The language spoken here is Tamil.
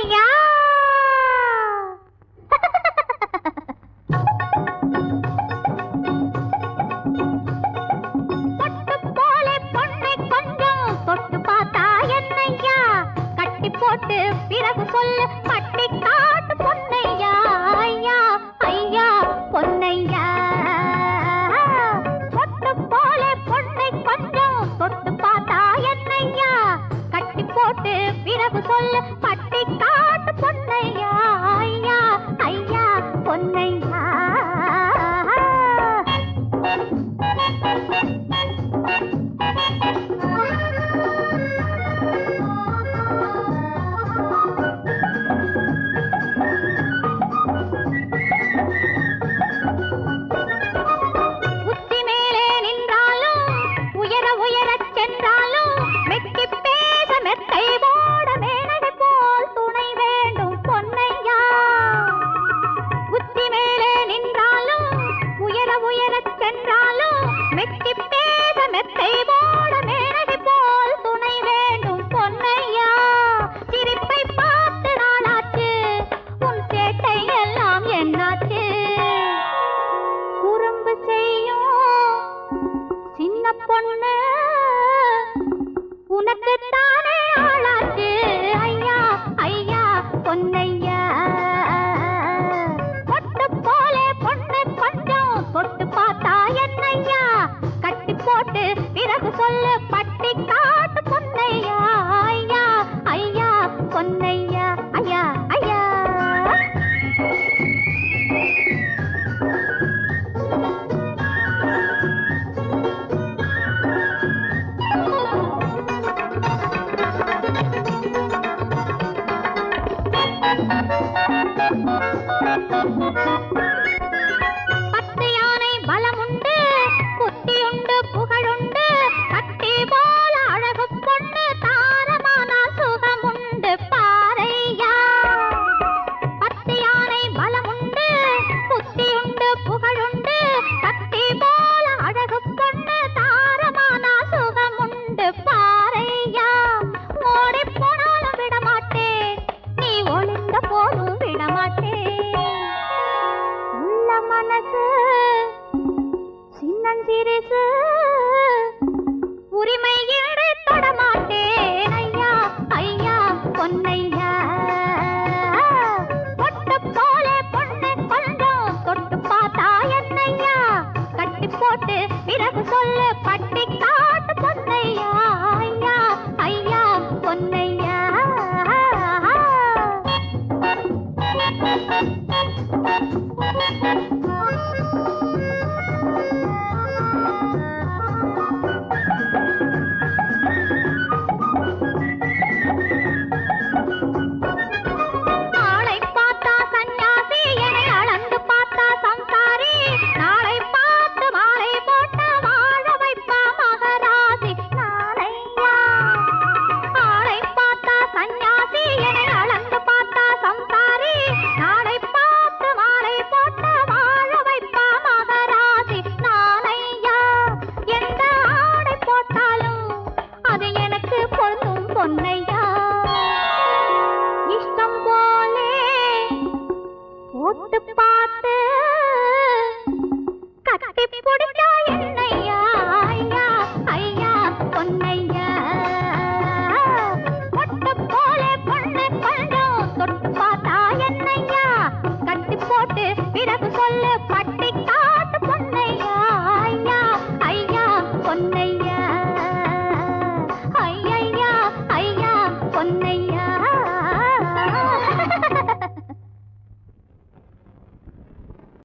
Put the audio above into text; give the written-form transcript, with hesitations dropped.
பொன்னையா பொட்டு போல பொண்ணை கொஞ்சம் தொட்டு பார்த்தா என்னையா கட்டி போட்டு பிறகு சொல்லு பட்டி காட்டு பொன்னையா ஐயா ஐயா பொன்னையா பொட்டு போல பொண்ணை கொஞ்சம் தொட்டு பார்த்தா என்னையா கட்டி போட்டு பிறகு சொல்லு பட்டி காட்டு பொன்னையா ஐயா ஐயா பொன்னையா பொண்ணு உனக்கு தானே ஆளாச்சு ஐயா ஐயா பொன்னையா பொட்டு போல பொண்ணு கொஞ்சம் தொட்டு பார்த்தா என்னையா கட்டி போட்டு பிறகு சொல்லு பட்டி காட்டு பொன்னையா ஐயா ஐயா பொன்னையா ஐயா ஐயா பத்து யானை பலமுண்டு புத்தியுண்டு புகழுண்டு கட்டி போல அழகு பொண்ணு தாரமான சுகமுண்டு பாரையா பத்து யானை பலமுண்டு புத்தியுண்டு புகழுண்டு கட்டி போல அழகு பொண்ணு தாரமான சுகமுண்டு பாரையா ஓடி போனாலும் விடமாட்டேன் நீ ஒளிந்த போதும் விடமாட்டேன் உள்ள மனசு சின்னஞ்சிரிசு உரிமை இன்றி தொடமாட்டேன் ஐயா ஐயா பொன்னையா பொட்டு போல பொண்ணு கொஞ்சம் தொட்டு பார்த்தா என்னையா கட்டி போட்டு பிறகு சொல்லு பட்டி காட்டு பொன்னையா ஐயா ஐயா பொன்னையா பொன்னையா இஷ்டம் போலே போட்டு பார்த்து கட்டி பிடிச்சா என்னையா ஐயா ஐயா பொன்னையா பொட்டு போலே பொண்ணு கொஞ்சம் தொட்டு பார்த்தா என்னையா கட்டி போட்டு பிறகு சொல்லு பட்டி காட்டு பொன்னையா ஐயா ஐயா பொன்னையா